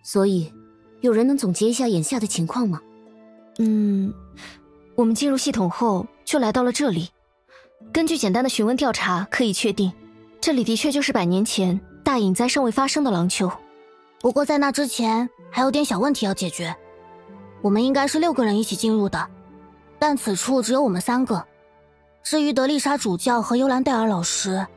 所以，有人能总结一下眼下的情况吗？我们进入系统后就来到了这里。根据简单的询问调查，可以确定，这里的确就是100年前大隐灾尚未发生的廊丘。不过在那之前，还有点小问题要解决。我们应该是6个人一起进入的，但此处只有我们3个。至于德丽莎主教和尤兰戴尔老师，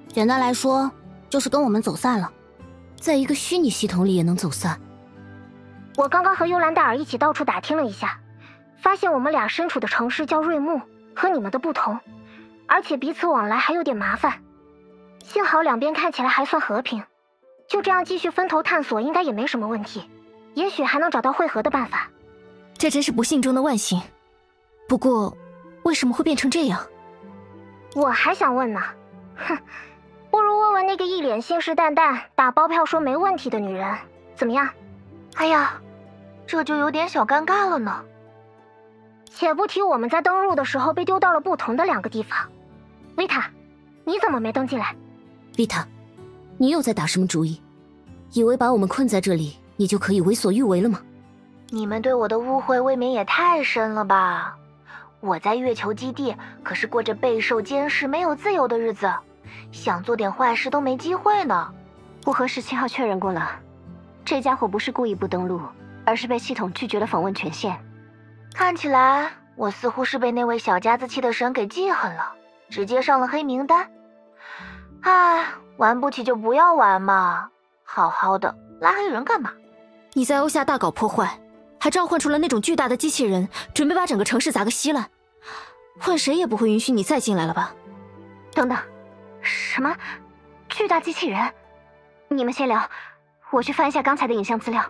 简单来说，就是跟我们走散了。在一个虚拟系统里也能走散？我刚刚和尤兰戴尔一起到处打听了一下，发现我们俩身处的城市叫瑞木，和你们的不同，而且彼此往来还有点麻烦。幸好两边看起来还算和平，就这样继续分头探索应该也没什么问题，也许还能找到会合的办法。这真是不幸中的万幸。不过，为什么会变成这样？我还想问呢，哼。不如问问那个一脸信誓旦旦打包票说没问题的女人，怎么样？哎呀，这就有点小尴尬了呢。且不提我们在登入的时候被丢到了不同的2个地方。维塔，你怎么没登进来？维塔，你又在打什么主意？以为把我们困在这里，你就可以为所欲为了吗？你们对我的误会未免也太深了吧？我在月球基地可是过着备受监视、没有自由的日子。想做点坏事都没机会呢。我和17号确认过了，这家伙不是故意不登录，而是被系统拒绝了访问权限。看起来我似乎是被那位小家子气的神给记恨了，直接上了黑名单。唉，玩不起就不要玩嘛，好好的拉黑人干嘛？你在欧夏大搞破坏，还召唤出了那种巨大的机器人，准备把整个城市砸个稀烂。换谁也不会允许你再进来了吧？等等。什么？巨大机器人？你们先聊，我去翻一下刚才的影像资料。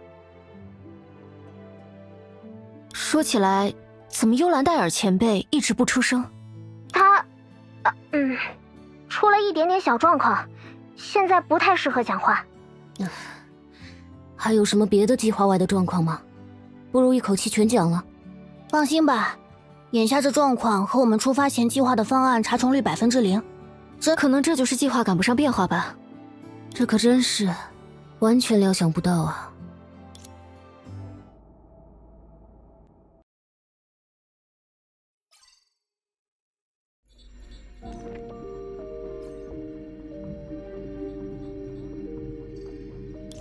说起来，怎么幽兰戴尔前辈一直不出声？他，出了一点点小状况，现在不太适合讲话。还有什么别的计划外的状况吗？不如一口气全讲了。放心吧，眼下这状况和我们出发前计划的方案查重率0%。可能这就是计划赶不上变化吧。这可真是完全料想不到啊。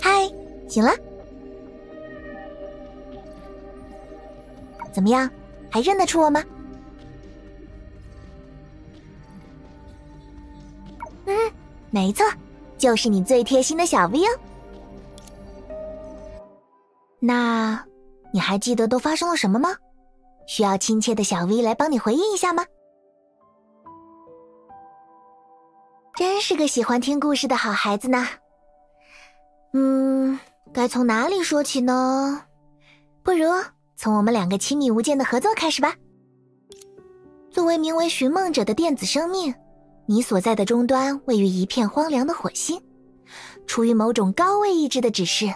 嗨，醒了？怎么样，还认得出我吗？没错，就是你最贴心的小 V 哦。那你还记得都发生了什么吗？需要亲切的小 V 来帮你回忆一下吗？真是个喜欢听故事的好孩子呢。该从哪里说起呢？不如从我们2个亲密无间的合作开始吧。作为名为寻梦者的电子生命，你所在的终端位于一片荒凉的火星，出于某种高位意志的指示，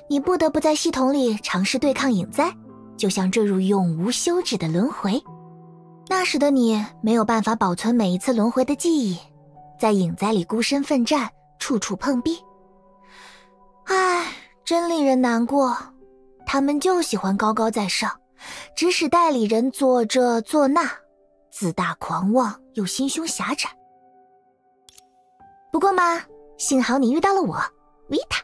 你不得不在系统里尝试对抗隐灾，就像坠入永无休止的轮回。那时的你没有办法保存每一次轮回的记忆，在隐灾里孤身奋战，处处碰壁。唉，真令人难过。他们就喜欢高高在上，指使代理人做这做那，自大狂妄又心胸狭窄。不过嘛，幸好你遇到了我，维塔。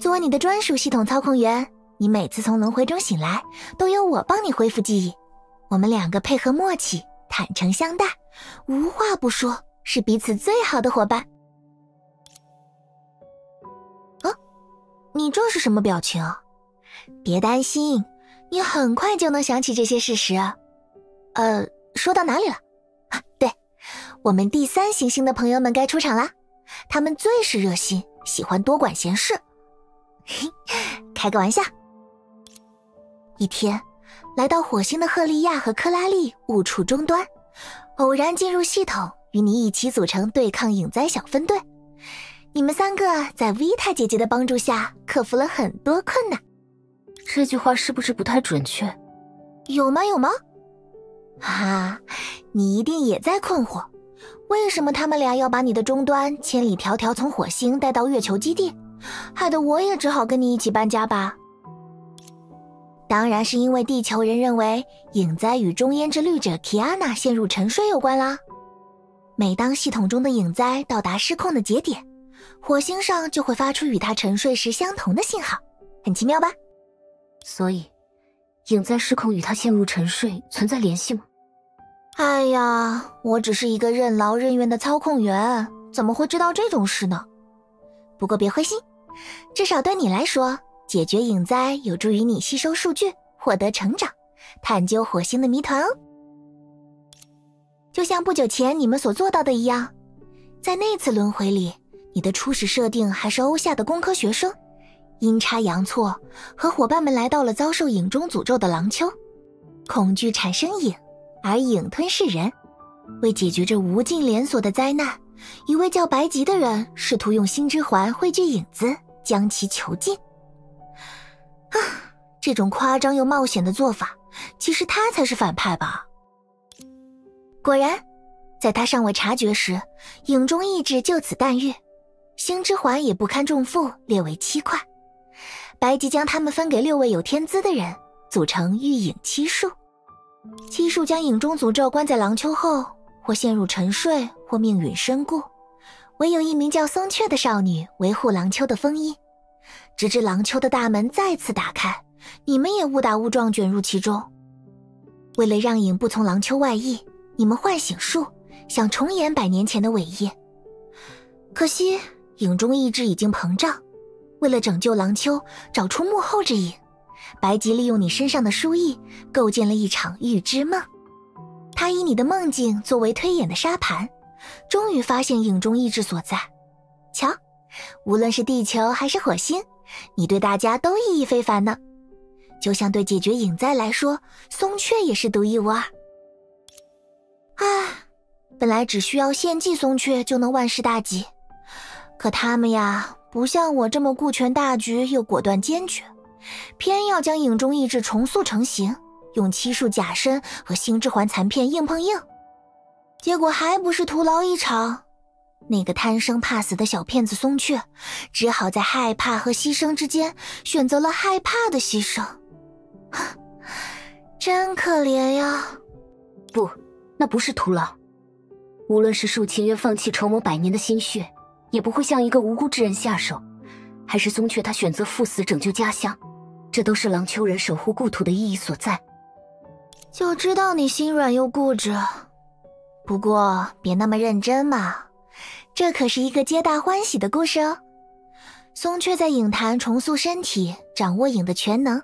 作为你的专属系统操控员，你每次从轮回中醒来，都由我帮你恢复记忆。我们2个配合默契，坦诚相待，无话不说，是彼此最好的伙伴。你这是什么表情？别担心，你很快就能想起这些事实。说到哪里了？对，我们第3行星的朋友们该出场啦。他们最是热心，喜欢多管闲事。开个玩笑。一天，来到火星的赫利亚和克拉丽误触终端，偶然进入系统，与你一起组成对抗影灾小分队。你们3个在维塔姐姐的帮助下克服了很多困难。这句话是不是不太准确？有吗？你一定也在困惑，为什么他们俩要把你的终端千里迢迢从火星带到月球基地，害得我也只好跟你一起搬家吧。当然是因为地球人认为影灾与中焉之律者 Kiana 陷入沉睡有关啦。每当系统中的影灾到达失控的节点，火星上就会发出与它沉睡时相同的信号，很奇妙吧？所以影灾失控与它陷入沉睡存在联系吗？哎呀，我只是一个任劳任怨的操控员，怎么会知道这种事呢？不过别灰心，至少对你来说，解决影灾有助于你吸收数据，获得成长，探究火星的谜团哦。就像不久前你们所做到的一样，在那次轮回里，你的初始设定还是欧夏的工科学生，阴差阳错和伙伴们来到了遭受影中诅咒的廊丘，恐惧产生影，而影吞噬人。为解决这无尽连锁的灾难，一位叫白吉的人试图用星之环汇聚影子，将其囚禁。这种夸张又冒险的做法，其实他才是反派吧。果然，在他尚未察觉时，影中意志就此诞育，星之环也不堪重负，列为7块。白吉将他们分给6位有天资的人，组成御影7术。7术将影中诅咒关在廊丘后，或陷入沉睡，或命运身故。唯有一名叫松雀的少女维护廊丘的封印，直至廊丘的大门再次打开，你们也误打误撞卷入其中。为了让影不从廊丘外溢，你们唤醒术，想重演100年前的伟业。可惜影中意志已经膨胀，为了拯救廊丘，找出幕后之影，白吉利用你身上的书意，构建了一场预知梦。他以你的梦境作为推演的沙盘，终于发现影中意志所在。瞧，无论是地球还是火星，你对大家都意义非凡呢。就像对解决影灾来说，松雀也是独一无二。本来只需要献祭松雀就能万事大吉，可他们呀，不像我这么顾全大局又果断坚决，偏要将影中意志重塑成型，用7术假身和星之环残片硬碰硬，结果还不是徒劳一场。那个贪生怕死的小骗子松雀，只好在害怕和牺牲之间选择了害怕的牺牲。真可怜呀。不，那不是徒劳。无论是树情愿放弃筹谋100年的心血，也不会向一个无辜之人下手，还是松雀他选择赴死拯救家乡，这都是廊丘人守护故土的意义所在。就知道你心软又固执，不过别那么认真嘛，这可是一个皆大欢喜的故事哦。松雀在影坛重塑身体，掌握影的全能，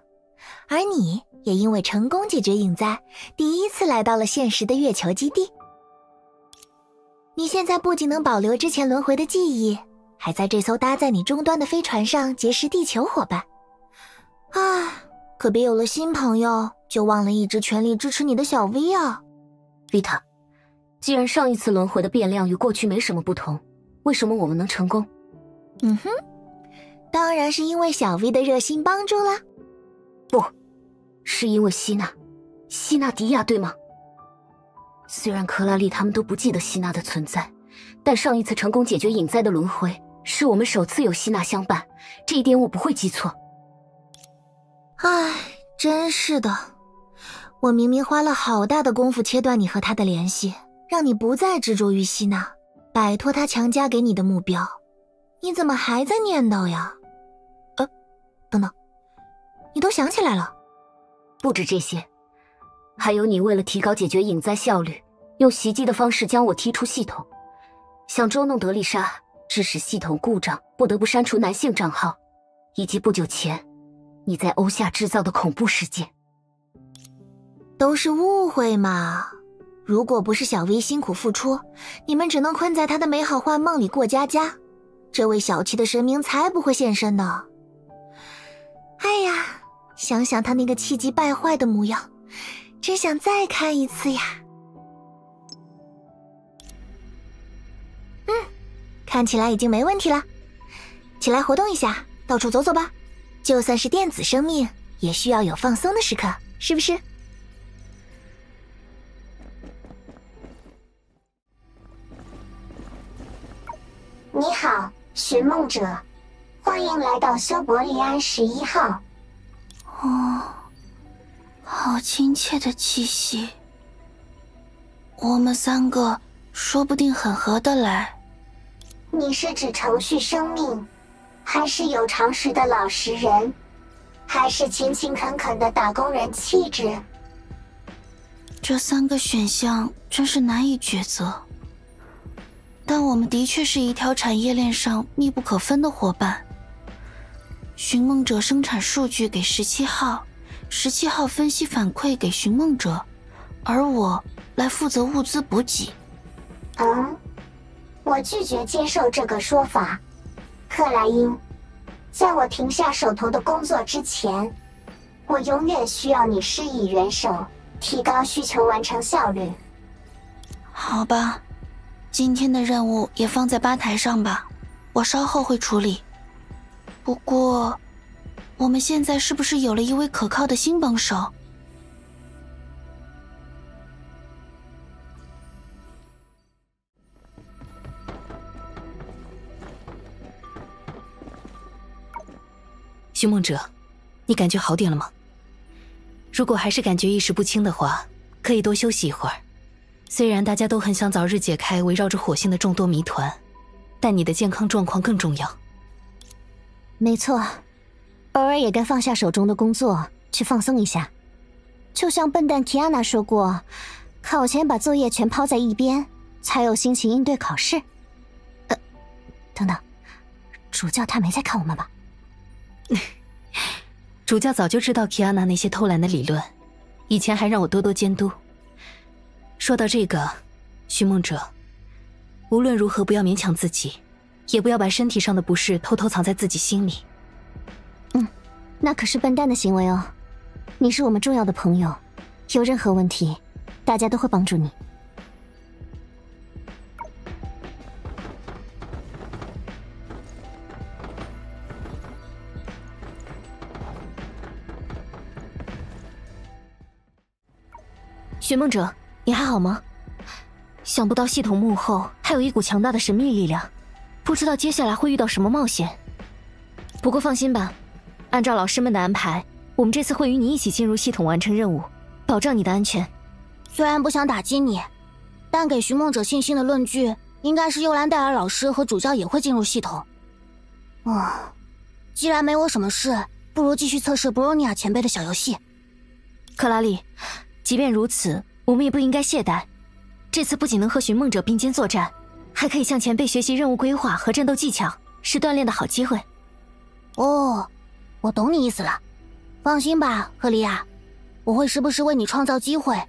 而你也因为成功解决影灾，第一次来到了现实的月球基地。你现在不仅能保留之前轮回的记忆，还在这艘搭载你终端的飞船上结识地球伙伴。可别有了新朋友，就忘了一直全力支持你的小 V 啊。维塔，既然上一次轮回的变量与过去没什么不同，为什么我们能成功？当然是因为小 V 的热心帮助啦。不，是因为希娜迪亚，对吗？虽然克拉丽他们都不记得希娜的存在，但上一次成功解决影灾的轮回，是我们首次有希娜相伴，这一点我不会记错。真是的，我明明花了好大的功夫切断你和他的联系，让你不再执着于希娜，摆脱他强加给你的目标，你怎么还在念叨呀？等等，你都想起来了？不止这些，还有你为了提高解决影灾效率，用袭击的方式将我踢出系统，想捉弄德丽莎，致使系统故障，不得不删除男性账号，以及不久前你在欧夏制造的恐怖事件。都是误会嘛，如果不是小 V 辛苦付出，你们只能困在他的美好幻梦里过家家，这位小气的神明才不会现身呢。想想他那个气急败坏的模样，真想再看一次呀。看起来已经没问题了，起来活动一下，到处走走吧。就算是电子生命，也需要有放松的时刻，是不是？你好，寻梦者，欢迎来到修伯利安11号。好亲切的气息，我们3个说不定很合得来。你是指程序生命，还是有常识的老实人，还是勤勤恳恳的打工人气质？这3个选项真是难以抉择。但我们的确是一条产业链上密不可分的伙伴。寻梦者生产数据给17号，17号分析反馈给寻梦者，而我来负责物资补给。我拒绝接受这个说法。克莱因，在我停下手头的工作之前，我永远需要你施以援手，提高需求完成效率。好吧，今天的任务也放在吧台上吧，我稍后会处理。不过，我们现在是不是有了一位可靠的新帮手？寻梦者，你感觉好点了吗？如果还是感觉意识不清的话，可以多休息一会儿。虽然大家都很想早日解开围绕着火星的众多谜团，但你的健康状况更重要。没错，偶尔也该放下手中的工作，去放松一下。就像笨蛋提安娜说过，考前把作业全抛在一边，才有心情应对考试。等等，主教他没在看我们吧？主教早就知道提安娜那些偷懒的理论，以前还让我多多监督。说到这个，寻梦者，无论如何不要勉强自己，也不要把身体上的不适偷偷藏在自己心里。那可是笨蛋的行为哦。你是我们重要的朋友，有任何问题，大家都会帮助你。寻梦者，你还好吗？想不到系统幕后还有一股强大的神秘力量，不知道接下来会遇到什么冒险。不过放心吧，按照老师们的安排，我们这次会与你一起进入系统完成任务，保障你的安全。虽然不想打击你，但给寻梦者信心的论据应该是尤兰戴尔老师和主教也会进入系统。既然没我什么事，不如继续测试博罗尼亚前辈的小游戏。克拉丽，即便如此，我们也不应该懈怠。这次不仅能和寻梦者并肩作战，还可以向前辈学习任务规划和战斗技巧，是锻炼的好机会。我懂你意思了。放心吧，赫利亚，我会时不时为你创造机会，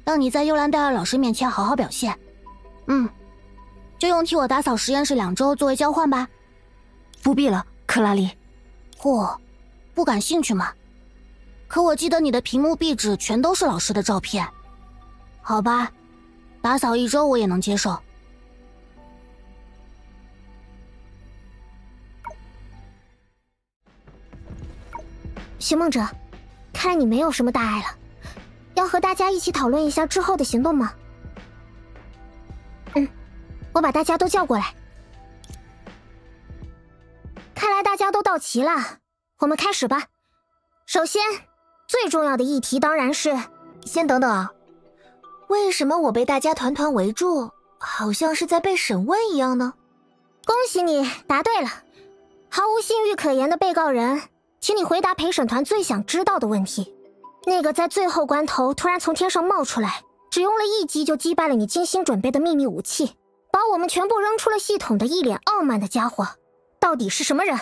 让你在尤兰戴尔老师面前好好表现。就用替我打扫实验室2周作为交换吧。不必了，克拉丽。不感兴趣吗？可我记得你的屏幕壁纸全都是老师的照片。好吧，打扫1周我也能接受。寻梦者，看来你没有什么大碍了，要和大家一起讨论一下之后的行动吗？我把大家都叫过来。看来大家都到齐了，我们开始吧。首先，最重要的议题当然是……先等等啊，为什么我被大家团团围住，好像是在被审问一样呢？恭喜你答对了，毫无信誉可言的被告人，请你回答陪审团最想知道的问题。那个在最后关头突然从天上冒出来，只用了1击就击败了你精心准备的秘密武器，把我们全部扔出了系统的一脸傲慢的家伙，到底是什么人？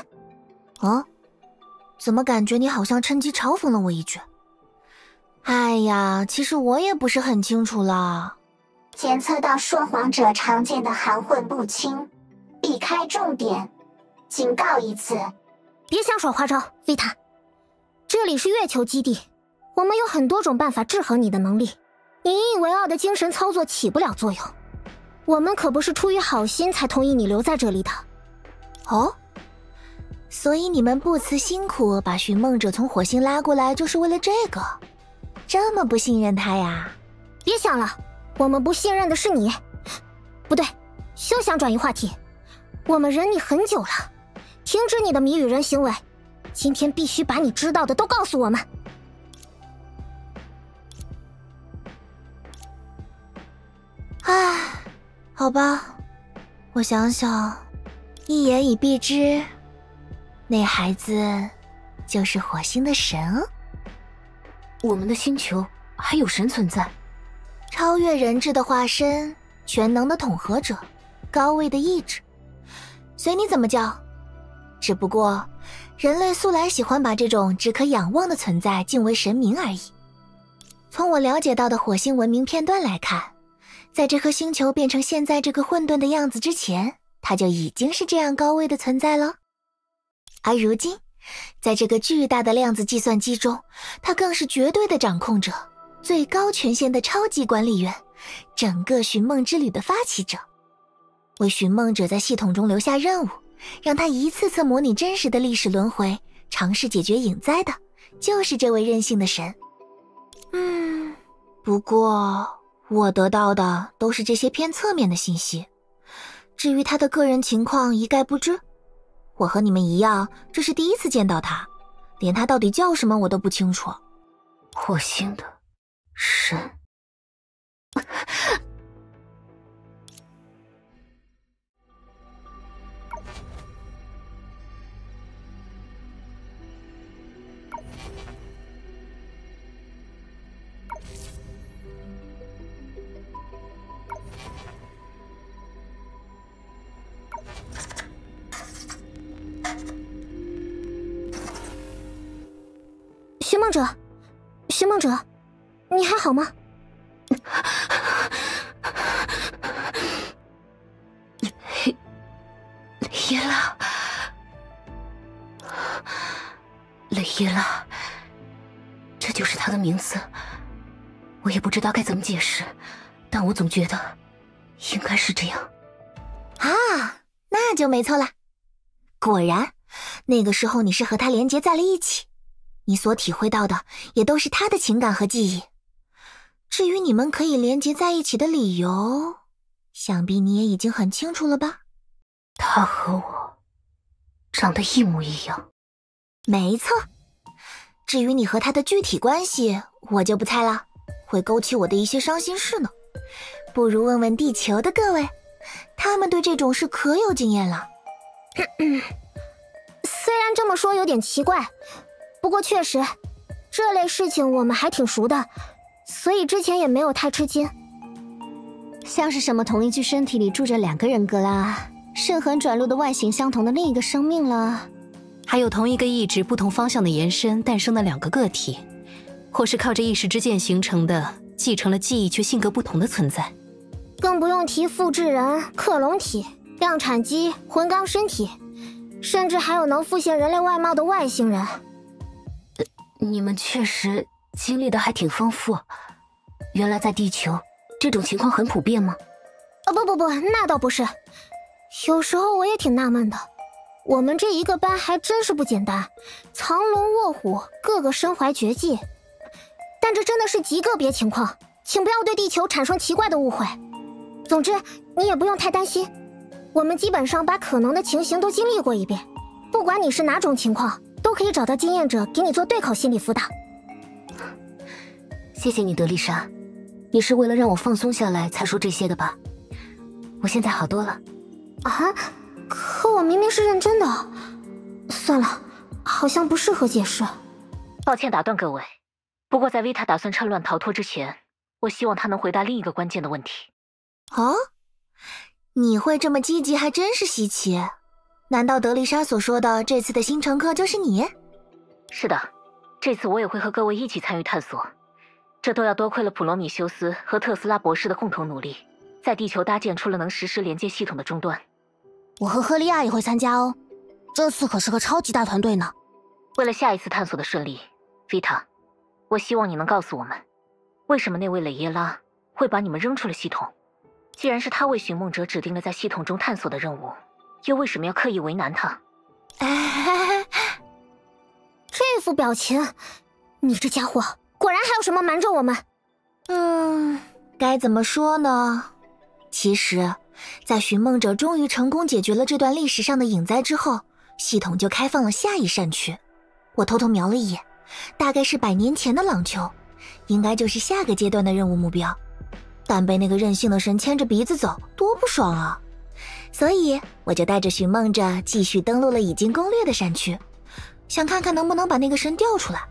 怎么感觉你好像趁机嘲讽了我一句？哎呀，其实我也不是很清楚啦。检测到说谎者常见的含混不清，避开重点。警告一次，别想耍花招，维塔。这里是月球基地，我们有很多种办法制衡你的能力，你引以为傲的精神操作起不了作用。我们可不是出于好心才同意你留在这里的。哦，所以你们不辞辛苦把寻梦者从火星拉过来，就是为了这个？这么不信任他呀？别想了，我们不信任的是你。不对，休想转移话题。我们忍你很久了，停止你的谜语人行为。今天必须把你知道的都告诉我们。唉，好吧，我想想，一言以蔽之，那孩子就是火星的神哦。我们的星球还有神存在？超越人质的化身，全能的统合者，高位的意志，随你怎么叫。只不过人类素来喜欢把这种只可仰望的存在敬为神明而已。从我了解到的火星文明片段来看，在这颗星球变成现在这个混沌的样子之前，它就已经是这样高位的存在了。而如今在这个巨大的量子计算机中，它更是绝对的掌控者，最高权限的超级管理员，整个寻梦之旅的发起者。为寻梦者在系统中留下任务，让他一次次模拟真实的历史轮回，尝试解决隐灾的，就是这位任性的神。不过我得到的都是这些偏侧面的信息，至于他的个人情况一概不知。我和你们一样，这是第一次见到他，连他到底叫什么我都不清楚。火星的神。寻梦者，寻梦者，你还好吗？雷耶拉，雷耶拉，这就是他的名字。我也不知道该怎么解释，但我总觉得应该是这样。啊，那就没错了。果然，那个时候你是和他连结在了一起，你所体会到的也都是他的情感和记忆。至于你们可以连结在一起的理由，想必你也已经很清楚了吧？他和我长得一模一样。没错。至于你和他的具体关系，我就不猜了，会勾起我的一些伤心事呢。不如问问地球的各位，他们对这种事可有经验了。虽然这么说有点奇怪，不过确实这类事情我们还挺熟的，所以之前也没有太吃惊。像是什么同一具身体里住着2个人格啦，肾痕转录的外形相同的另一个生命啦，还有同一个意志不同方向的延伸诞生的2个个体，或是靠着意识之剑形成的继承了记忆却性格不同的存在。更不用提复制人、克隆体、量产机、混钢身体，甚至还有能复现人类外貌的外星人。你们确实经历的还挺丰富。原来在地球这种情况很普遍吗？不，那倒不是。有时候我也挺纳闷的，我们这一个班还真是不简单，藏龙卧虎，个个身怀绝技。但这真的是极个别情况，请不要对地球产生奇怪的误会。总之，你也不用太担心，我们基本上把可能的情形都经历过一遍，不管你是哪种情况，都可以找到经验者给你做对口心理辅导。谢谢你，德丽莎，你是为了让我放松下来才说这些的吧？我现在好多了。啊？可我明明是认真的。算了，好像不适合解释。抱歉打断各位，不过在维塔打算趁乱逃脱之前，我希望他能回答另一个关键的问题。哦，你会这么积极还真是稀奇。难道德丽莎所说的这次的新乘客就是你？是的，这次我也会和各位一起参与探索，这都要多亏了普罗米修斯和特斯拉博士的共同努力，在地球搭建出了能实时连接系统的终端。我和赫利亚也会参加哦，这次可是个超级大团队呢。为了下一次探索的顺利，维塔，我希望你能告诉我们，为什么那位蕾耶拉会把你们扔出了系统？既然是他为寻梦者指定了在系统中探索的任务，又为什么要刻意为难他？这副表情，你这家伙果然还有什么瞒着我们？该怎么说呢？其实，在寻梦者终于成功解决了这段历史上的隐灾之后，系统就开放了下一扇区。我偷偷瞄了一眼，大概是100年前的朗丘，应该就是下个阶段的任务目标。但被那个任性的神牵着鼻子走，多不爽啊！所以我就带着寻梦者继续登陆了已经攻略的山区，想看看能不能把那个神调出来。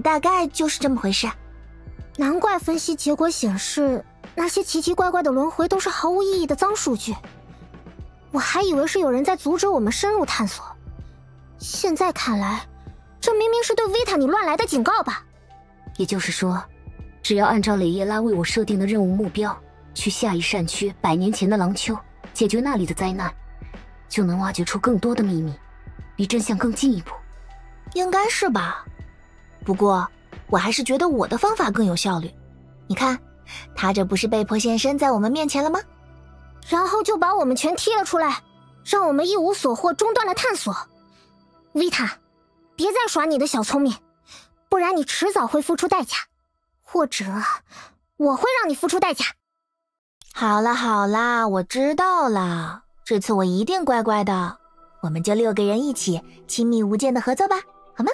大概就是这么回事。难怪分析结果显示，那些奇奇怪怪的轮回都是毫无意义的脏数据。我还以为是有人在阻止我们深入探索，现在看来，这明明是对维塔你乱来的警告吧？也就是说，只要按照蕾耶拉为我设定的任务目标，去下一扇区100年前的廊丘，解决那里的灾难，就能挖掘出更多的秘密，离真相更进一步。应该是吧。不过，我还是觉得我的方法更有效率。你看，他这不是被迫现身在我们面前了吗？然后就把我们全踢了出来，让我们一无所获，中断了探索。维塔，别再耍你的小聪明，不然你迟早会付出代价，或者我会让你付出代价。好啦好啦，我知道了，这次我一定乖乖的。我们就6个人一起亲密无间的合作吧，好吗？